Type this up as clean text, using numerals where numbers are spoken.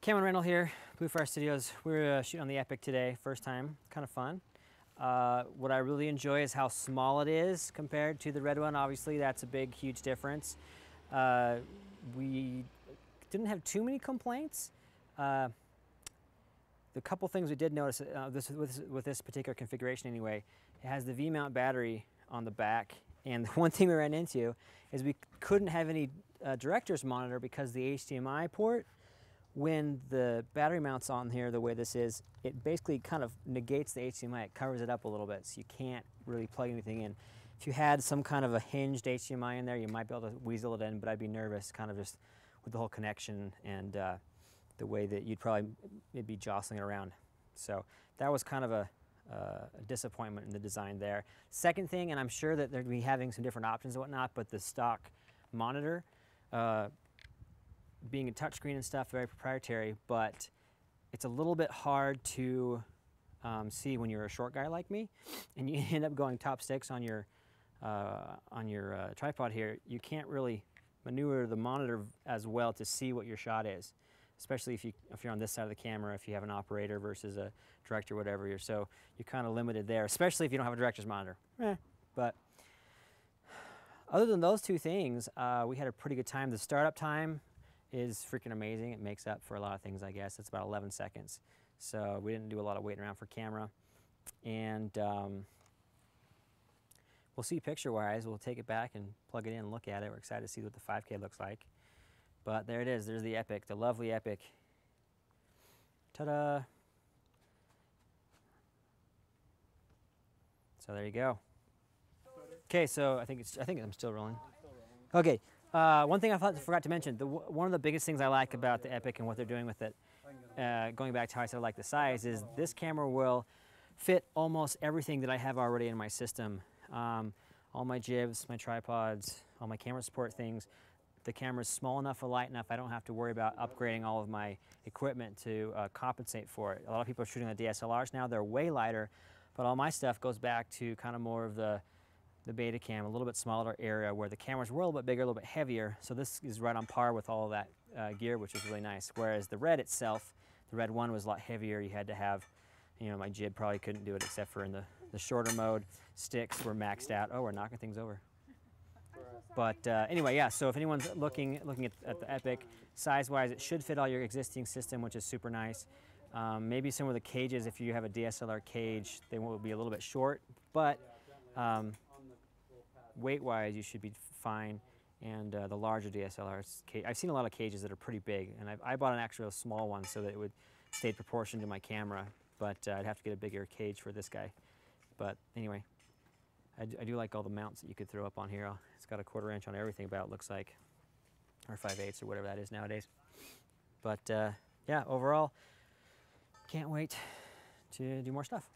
Cammon Rental here, Blue Fire Studios. We're shooting on the Epic today, first time, kind of fun. What I really enjoy is how small it is compared to the red one. Obviously, that's a big, huge difference. We didn't have too many complaints. The couple things we did notice with this particular configuration anyway, it has the V-mount battery on the back. And the one thing we ran into is we couldn't have any director's monitor because the HDMI port, when the battery mounts on here the way this is, it basically kind of negates the HDMI. It covers it up a little bit, so you can't really plug anything in. If you had some kind of a hinged HDMI in there, you might be able to weasel it in, but I'd be nervous kind of just with the whole connection and the way that you'd probably be jostling it around. So that was kind of a disappointment in the design there. Second thing, and I'm sure that they're going to be having some different options and whatnot, but the stock monitor, being a touchscreen and stuff, very proprietary, but it's a little bit hard to see when you're a short guy like me, and you end up going top sticks on your tripod here. You can't really maneuver the monitor as well to see what your shot is, especially if you're on this side of the camera, if you have an operator versus a director, whatever. You're kind of limited there, especially if you don't have a director's monitor. But other than those two things, we had a pretty good time. The startup time is freaking amazing. It makes up for a lot of things, I guess. It's about 11 seconds. So we didn't do a lot of waiting around for camera. And we'll see picture-wise. We'll take it back and plug it in and look at it. We're excited to see what the 5K looks like. But there it is. There's the Epic, the lovely Epic. Ta-da! So there you go. Okay, so I think I'm still rolling. Okay. One thing I forgot to mention, one of the biggest things I like about the Epic and what they're doing with it, going back to how I said I like the size, is this camera will fit almost everything that I have already in my system. All my jibs, my tripods, all my camera support things. The camera's small enough and light enough I don't have to worry about upgrading all of my equipment to compensate for it. A lot of people are shooting on DSLRs now. They're way lighter, but all my stuff goes back to kind of more of the Beta Cam, a little bit smaller area where the cameras were a little bit bigger, a little bit heavier. So this is right on par with all of that gear, which is really nice. Whereas the Red itself, the Red 1 was a lot heavier. You had to have, you know, my jib probably couldn't do it except for in the shorter mode. Sticks were maxed out. Oh, we're knocking things over. But anyway, yeah, so if anyone's looking at the Epic, size-wise, it should fit all your existing system, which is super nice. Maybe some of the cages, if you have a DSLR cage, they will be a little bit short, but weight-wise, you should be fine. And the larger DSLRs, I've seen a lot of cages that are pretty big, and I bought an actual small one so that it would stay proportioned to my camera, but I'd have to get a bigger cage for this guy. But anyway, I do like all the mounts that you could throw up on here. It's got a 1/4 inch on everything about, it looks like, or 5/8 or whatever that is nowadays. But yeah, overall, can't wait to do more stuff.